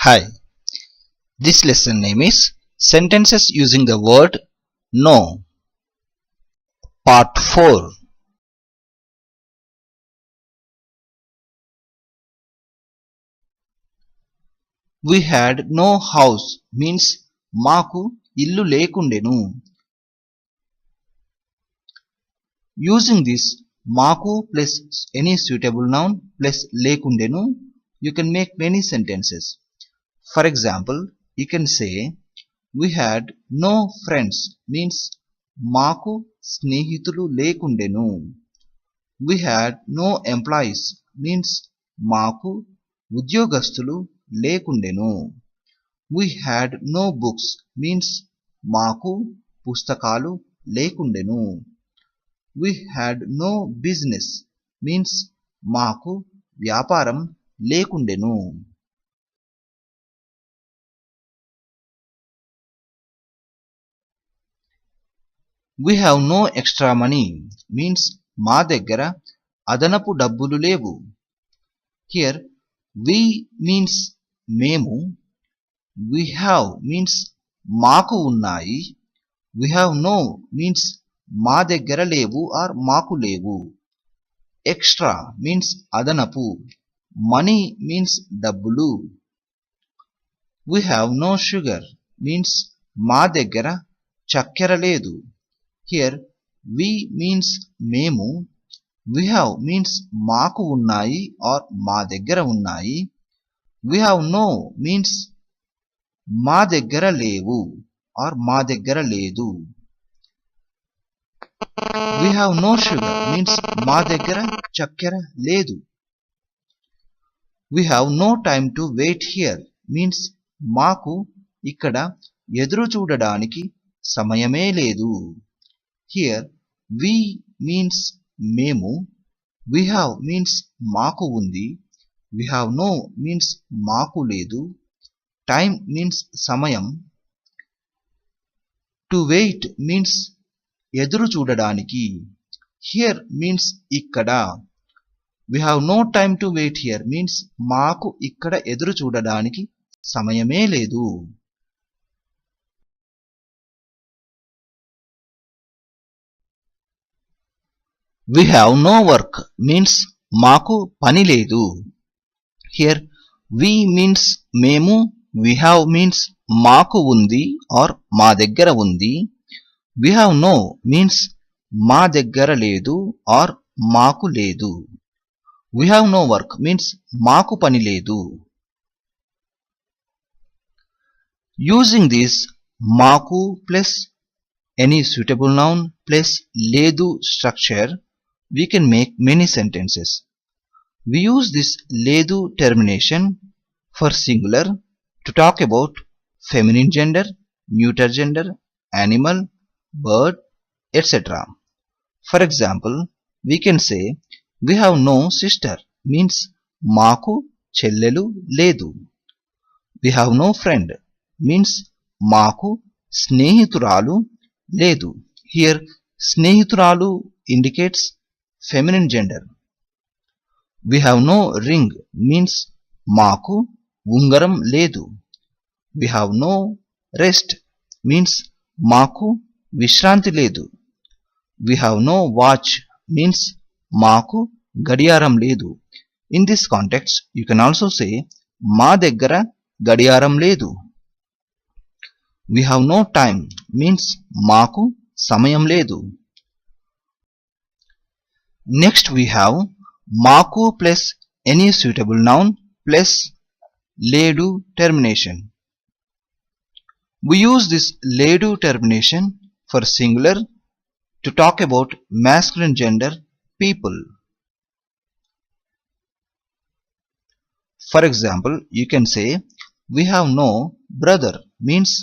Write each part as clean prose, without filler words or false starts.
Hi, this lesson name is Sentences Using the Word No. Part 4. We had no house means మాకు ఇల్లు లేకుండెను. Using this మాకు plus any suitable noun plus లేకుండెను, you can make many sentences. For example, you can say we had no friends means మాకు స్నేహితులు లేకుండెను. We had no employees means మాకు ఉద్యోగస్తులు లేకుండెను. We had no books means మాకు పుస్తకాలు లేకుండెను. We had no business means మాకు వ్యాపారం లేకుండెను. We have no extra money means మా దగ్గర అదనపు డబ్బులు లేవు. Here we means మేము, we have means మాకు ఉన్నాయి, we have no means మా దగ్గర లేవు or మాకు లేవు. Extra means అదనపు, money means డబ్బులు. We have no sugar means మా దగ్గర చక్కెర లేదు. Here we means మేము, we have means మాకు ఉన్నాయి or మా దగ్గర ఉన్నాయి, we have no means మా దగ్గర లేవు or మా దగ్గర లేదు. We have no sugar means మా దగ్గర చక్కెర లేదు. We have no time to wait here means మాకు ఇక్కడ ఎదురు చూడడానికి సమయమే లేదు. Here we means మేము, we have means మాకు ఉంది, we have no means మాకు లేదు, time means సమయం, to wait means ఎదురు చూడడానికి, here means ఇక్కడ, we have no time to wait here means మాకు ఇక్కడ ఎదురు చూడడానికి సమయమే లేదు. We have no work means మాకు పని లేదు. Here we means మేము, we have means మాకు ఉంది or మా దగ్గర ఉంది, we have no means మా దగ్గర లేదు or మాకు లేదు. We have no work means మాకు పని లేదు. Using this మాకు plus any suitable noun plus లేదు structure, we can make many sentences. We use this లేదు termination for singular to talk about feminine gender, neuter gender, animal, bird, etc. For example, we can say we have no sister means మాకు చెల్లెలు లేదు. We have no friend means మాకు స్నేహితురాలు లేదు. Here స్నేహితురాలు indicates feminine gender. We have no ring means మాకు ఉంగరం లేదు. We have no rest means మాకు విశ్రాంతి లేదు. We have no watch means మాకు గడియారం లేదు. In this context, you can also say మా దగ్గర గడియారం లేదు. We have no time means మాకు సమయం లేదు. Next we have మాకు plus any suitable noun plus లేదు termination. We use this లేదు termination for singular to talk about masculine gender people. For example, you can say we have no brother means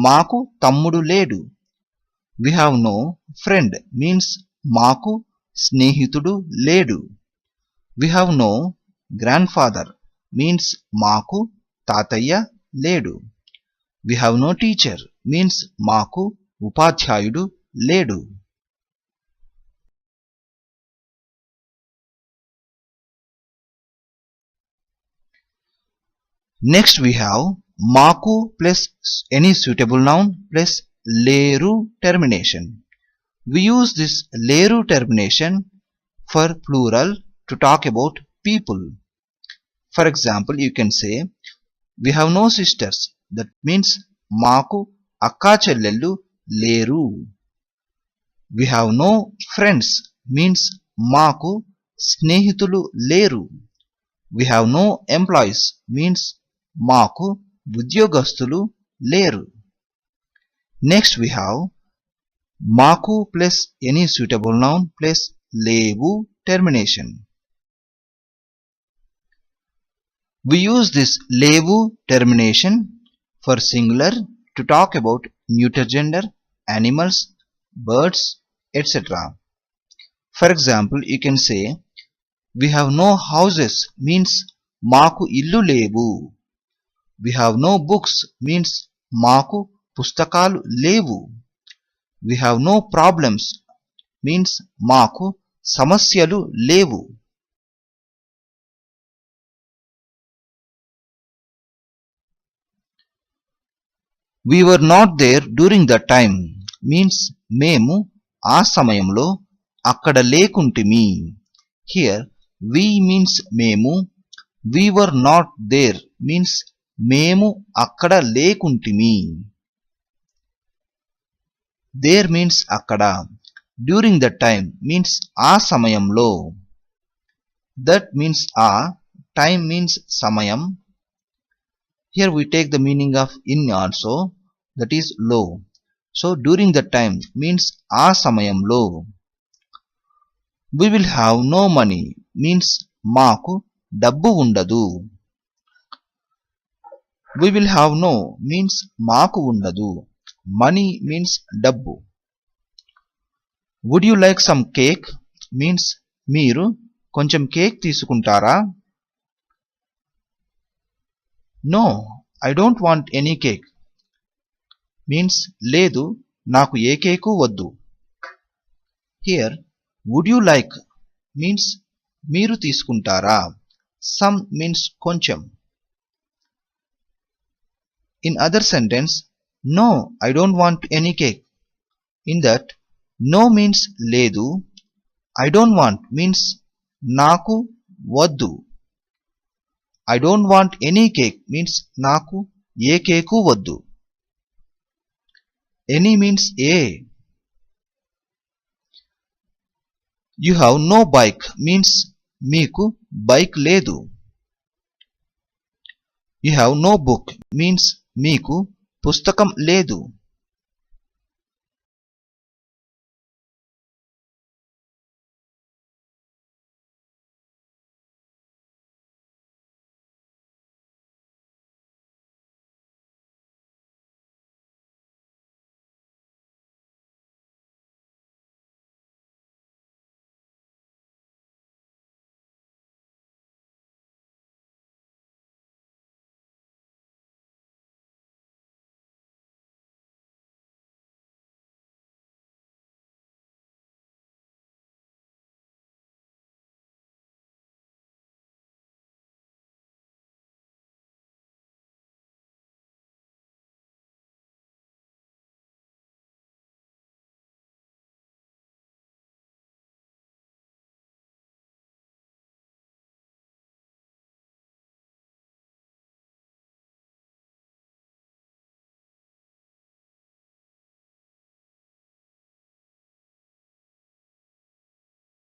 మాకు తమ్ముడు లేడు. We have no friend means మాకు స్నేహితుడు లేడు. We have no grandfather means మాకు తాతయ్య లేడు. We have no teacher means మాకు ఉపాధ్యాయుడు లేడు. Next we have మాకు plus any suitable noun plus లేరు termination. We use this లేరు termination for plural to talk about people. For example, you can say we have no sisters. That means మాకు అక్కా చెల్లెళ్ళు లేరు. We have no friends means మాకు స్నేహితులు లేరు. We have no employees means మాకు ఉద్యోగస్తులు లేరు. Next we have మాకు plus any suitable noun plus లేవు termination. We use this లేవు termination for singular to talk about neuter gender, animals, birds, etc. For example, you can say we have no houses means మాకు ఇల్లు లేవు. We have no books means మాకు పుస్తకాలు లేవు. We have no problems means మాకు సమస్యలు లేవు. We were not there during the time means మేము ఆ సమయంలో అక్కడ లేకుంటిమి. Here we means మేము, we were not there means మేము అక్కడ లేకుంటిమి. There means అక్కడ, during the time means ఆ సమయంలో, that means ఆ, time means సమయం. Here we take the meaning of in also, that is లో. So during the time means ఆ సమయంలో. We will have no money means మాకు డబ్బు ఉండదు. We will have no means మాకు ఉండదు. Money means డబ్బు. Would you like some cake means మీరు కొంచెం కేక్ తీసుకుంటారా? No, I don't want any cake means లేదు, నాకు ఏ కేకు వద్దు. Here would you like means మీరు తీసుకుంటారా? Some means కొంచెం. In other sentence, no, I don't want any cake. In that, no means లేదు, I don't want means నాకు వద్దు. I don't want any cake means నాకు ఏ cake వద్దు. Any means A. You have no bike means మీకు bike లేదు. You have no book means మీకు పుస్తకం లేదు.